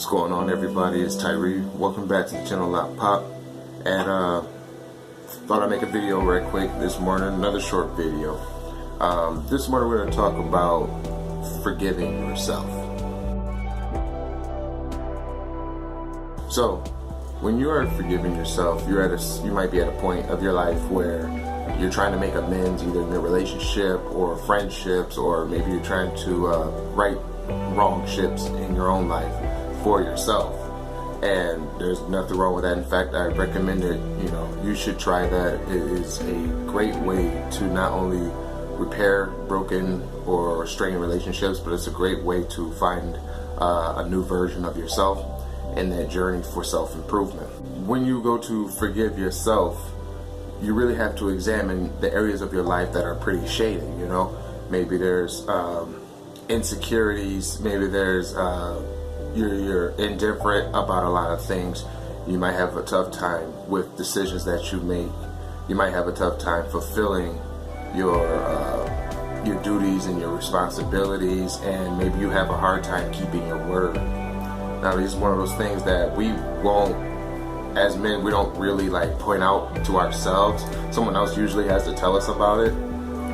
What's going on, everybody? It's Tyree. Welcome back to the channel Loc'd. And thought I'd make a video right quick this morning, another short video. This morning we're going to talk about forgiving yourself. So, when you are forgiving yourself, you might be at a point of your life where you're trying to make amends, either in a relationship or friendships, or maybe you're trying to right wrong ships in your own life for yourself. And there's nothing wrong with that. In fact, I recommend it. You should try that. It is a great way to not only repair broken or strained relationships, but it's a great way to find a new version of yourself in that journey for self-improvement. When you go to forgive yourself, you really have to examine the areas of your life that are pretty shady. Maybe there's insecurities, maybe there's you're indifferent about a lot of things. You might have a tough time with decisions that you make. You might have a tough time fulfilling your duties and your responsibilities, and maybe you have a hard time keeping your word. Now, this is one of those things that we won't, as men, we don't really point out to ourselves. Someone else usually has to tell us about it,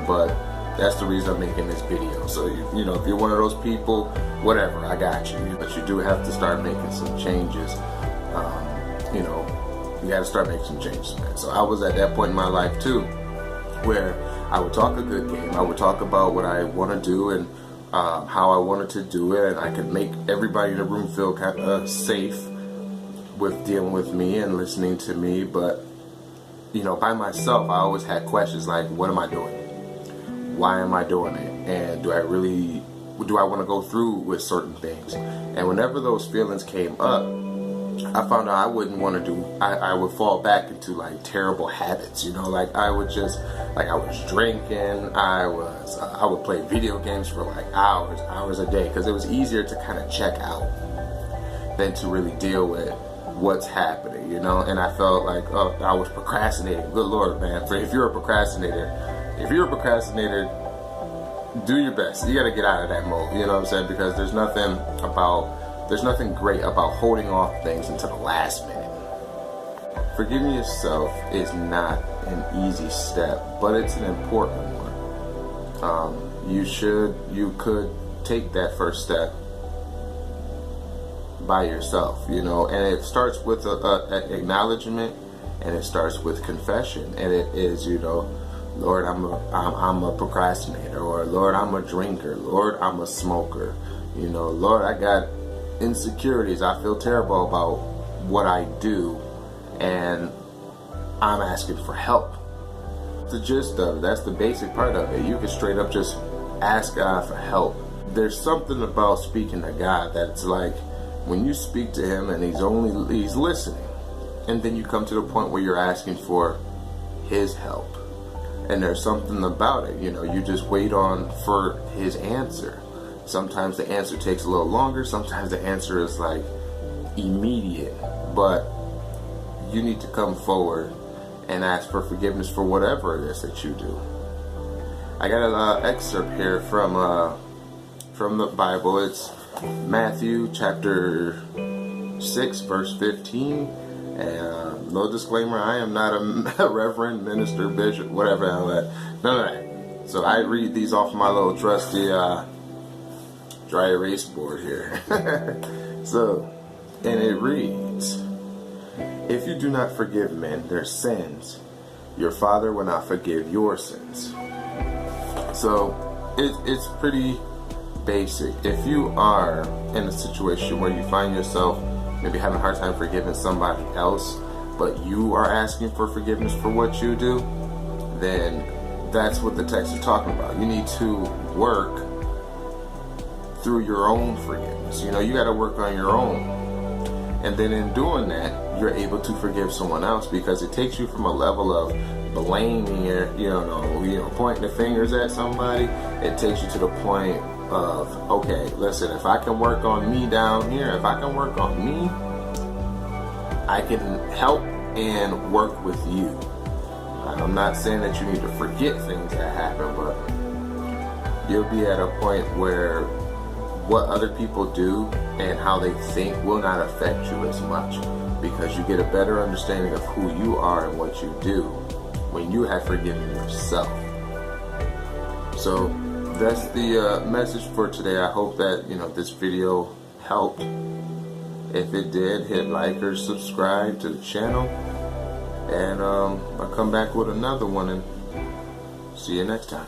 but that's the reason I'm making this video. So, if you're one of those people, whatever, I got you. But you do have to start making some changes. You got to start making some changes, man. So I was at that point in my life too, where I would talk a good game. I would talk about what I want to do and how I wanted to do it, and I could make everybody in the room feel kind of safe with dealing with me and listening to me. But by myself, I always had questions like, what am I doing? Why am I doing it? And do I want to go through with certain things? And whenever those feelings came up, I found out I wouldn't want to I would fall back into terrible habits. I was drinking, I would play video games for hours a day, because it was easier to kind of check out than to really deal with what's happening, and I felt like, I was procrastinating. Good Lord, man. If you're a procrastinator, do your best. You got to get out of that mode, you know what I'm saying? Because there's nothing great about holding off things until the last minute. Forgiving yourself is not an easy step, but it's an important one. You could take that first step by yourself, and it starts with an acknowledgement, and it starts with confession, and it is, Lord, I'm a procrastinator, or Lord, I'm a drinker, Lord, I'm a smoker, Lord, I got insecurities, I feel terrible about what I do, and I'm asking for help. The gist of it, that's the basic part of it. You can straight up just ask God for help. There's something about speaking to God that's like, when you speak to Him and He's listening, and then you come to the point where you're asking for His help. And there's something about it, you just wait for His answer. Sometimes the answer takes a little longer, sometimes the answer is immediate, but you need to come forward and ask for forgiveness for whatever it is that you do. I got an excerpt here from the Bible. It's Matthew chapter 6 verse 15. And no disclaimer, I am not a reverend, minister, bishop, whatever, none of that. So I read these off my little trusty dry erase board here. And it reads, if you do not forgive men their sins, your Father will not forgive your sins. So it's pretty basic. If you are in a situation where you find yourself maybe having a hard time forgiving somebody else, but you are asking for forgiveness for what you do, then that's what the text is talking about. You need to work through your own forgiveness. You got to work on your own. And then in doing that, you're able to forgive someone else, because it takes you from a level of blaming pointing the fingers at somebody. It takes you to the point of, okay, listen, if I can work on me down here, if I can work on me, I can help and work with you. I'm not saying that you need to forget things that happen, but you'll be at a point where what other people do and how they think will not affect you as much, because you get a better understanding of who you are and what you do when you have forgiven yourself. So that's the message for today. I hope that this video helped. If it did, hit like or subscribe to the channel, and I'll come back with another one, and see you next time.